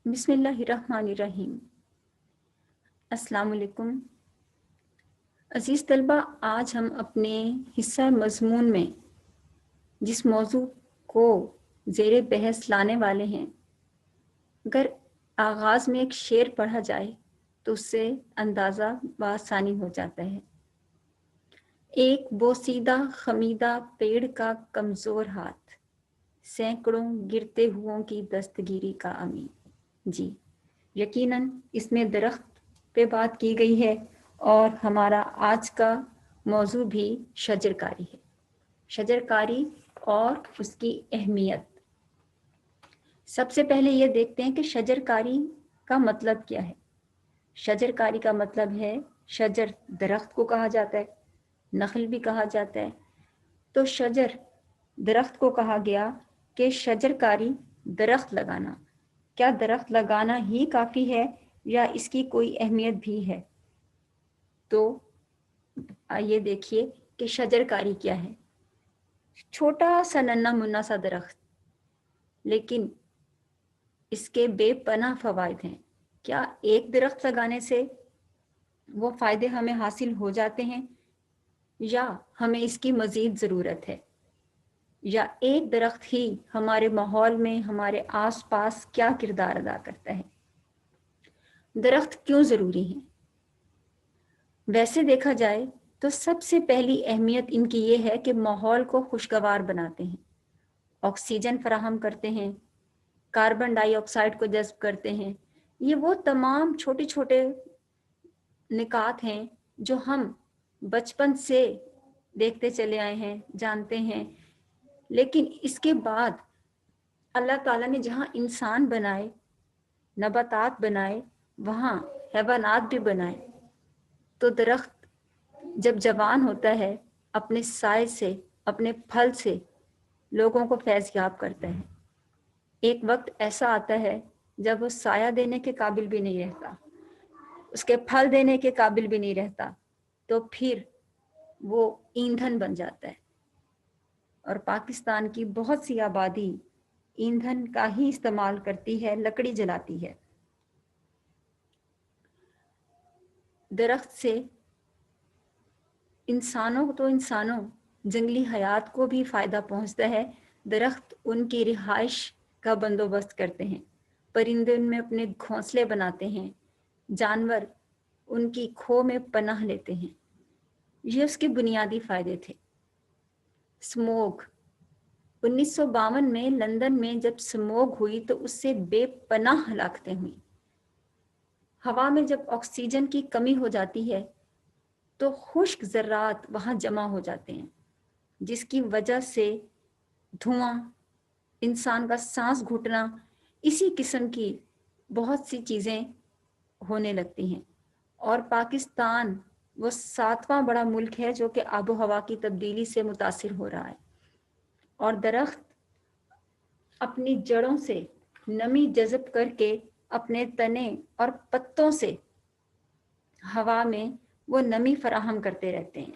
بسم اللہ الرحمن الرحیم۔ السلام علیکم عزیز طلبہ، آج ہم اپنے حصہ مضمون میں جس موضوع کو زیر بحث لانے والے ہیں، اگر آغاز میں ایک شعر پڑھا جائے تو اس سے اندازہ بآسانی ہو جاتا ہے۔ ایک بوسیدہ خمیدہ پیڑ کا کمزور ہاتھ، سینکڑوں گرتے ہوں کی دستگیری کا امین۔ جی یقیناً اس میں درخت پہ بات کی گئی ہے، اور ہمارا آج کا موضوع بھی شجر کاری ہے، شجر کاری اور اس کی اہمیت۔ سب سے پہلے یہ دیکھتے ہیں کہ شجر کاری کا مطلب کیا ہے۔ شجر کاری کا مطلب ہے، شجر درخت کو کہا جاتا ہے، نخل بھی کہا جاتا ہے۔ تو شجر درخت کو کہا گیا کہ شجر کاری درخت لگانا۔ کیا درخت لگانا ہی کافی ہے یا اس کی کوئی اہمیت بھی ہے؟ تو آئیے دیکھیے کہ شجر کاری کیا ہے۔ چھوٹا سا ننھا منا سا درخت، لیکن اس کے بے پناہ فوائد ہیں۔ کیا ایک درخت لگانے سے وہ فائدے ہمیں حاصل ہو جاتے ہیں، یا ہمیں اس کی مزید ضرورت ہے؟ یا ایک درخت ہی ہمارے ماحول میں، ہمارے آس پاس کیا کردار ادا کرتا ہے؟ درخت کیوں ضروری ہیں؟ ویسے دیکھا جائے تو سب سے پہلی اہمیت ان کی یہ ہے کہ ماحول کو خوشگوار بناتے ہیں، آکسیجن فراہم کرتے ہیں، کاربن ڈائی آکسائڈ کو جذب کرتے ہیں۔ یہ وہ تمام چھوٹے چھوٹے نکات ہیں جو ہم بچپن سے دیکھتے چلے آئے ہیں، جانتے ہیں۔ لیکن اس کے بعد اللہ تعالیٰ نے جہاں انسان بنائے، نباتات بنائے، وہاں حیوانات بھی بنائے۔ تو درخت جب جوان ہوتا ہے، اپنے سائے سے، اپنے پھل سے لوگوں کو فیض یاب کرتا ہے۔ ایک وقت ایسا آتا ہے جب وہ سایہ دینے کے قابل بھی نہیں رہتا، اس کے پھل دینے کے قابل بھی نہیں رہتا، تو پھر وہ ایندھن بن جاتا ہے۔ اور پاکستان کی بہت سی آبادی ایندھن کا ہی استعمال کرتی ہے، لکڑی جلاتی ہے۔ درخت سے انسانوں جنگلی حیات کو بھی فائدہ پہنچتا ہے۔ درخت ان کی رہائش کا بندوبست کرتے ہیں، پرندے ان میں اپنے گھونسلے بناتے ہیں، جانور ان کی کھو میں پناہ لیتے ہیں۔ یہ اس کے بنیادی فائدے تھے۔ سموگ 1952 میں لندن میں جب سموگ ہوئی تو اس سے بے پناہ ہلاکتیں ہوئیں۔ ہوا میں جب آکسیجن کی کمی ہو جاتی ہے تو خشک ذرات وہاں جمع ہو جاتے ہیں، جس کی وجہ سے دھواں، انسان کا سانس گھٹنا، اسی قسم کی بہت سی چیزیں ہونے لگتی ہیں۔ اور پاکستان وہ 7واں بڑا ملک ہے جو کہ آب و ہوا کی تبدیلی سے متاثر ہو رہا ہے۔ اور درخت اپنی جڑوں سے نمی جذب کر کے اپنے تنے اور پتوں سے ہوا میں وہ نمی فراہم کرتے رہتے ہیں،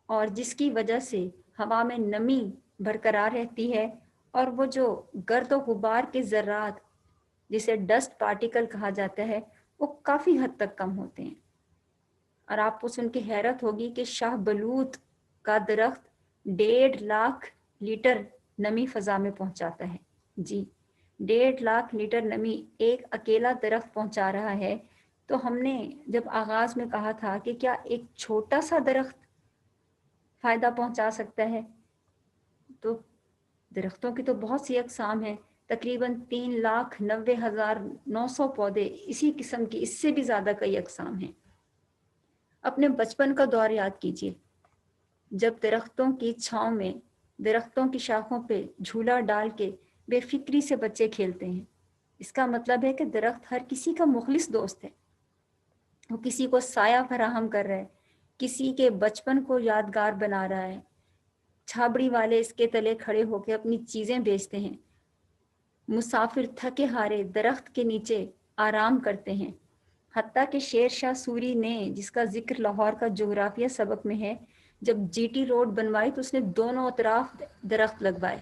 اور جس کی وجہ سے ہوا میں نمی برقرار رہتی ہے، اور وہ جو گرد و غبار کے ذرات جسے ڈسٹ پارٹیکل کہا جاتا ہے، وہ کافی حد تک کم ہوتے ہیں۔ اور آپ کو سن کے حیرت ہوگی کہ شاہ بلوط کا درخت 1.5 لاکھ لیٹر نمی فضا میں پہنچاتا ہے۔ جی 1.5 لاکھ لیٹر نمی ایک اکیلا درخت پہنچا رہا ہے۔ تو ہم نے جب آغاز میں کہا تھا کہ کیا ایک چھوٹا سا درخت فائدہ پہنچا سکتا ہے، تو درختوں کی تو بہت سی اقسام ہیں، تقریباً 3,90,900 پودے، اسی قسم کی اس سے بھی زیادہ کئی اقسام ہیں۔ اپنے بچپن کا دور یاد کیجیے، جب درختوں کی چھاؤں میں، درختوں کی شاخوں پہ جھولا ڈال کے بے فکری سے بچے کھیلتے ہیں۔ اس کا مطلب ہے کہ درخت ہر کسی کا مخلص دوست ہے۔ وہ کسی کو سایہ فراہم کر رہا ہے، کسی کے بچپن کو یادگار بنا رہا ہے۔ چھابڑی والے اس کے تلے کھڑے ہو کے اپنی چیزیں بیچتے ہیں، مسافر تھکے ہارے درخت کے نیچے آرام کرتے ہیں۔ حتیٰ کہ شیر شاہ سوری نے، جس کا ذکر لاہور کا جغرافیہ سبق میں ہے، جب جی ٹی روڈ بنوائی تو اس نے دونوں اطراف درخت لگوائے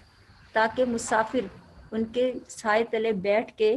تاکہ مسافر ان کے سائے تلے بیٹھ کے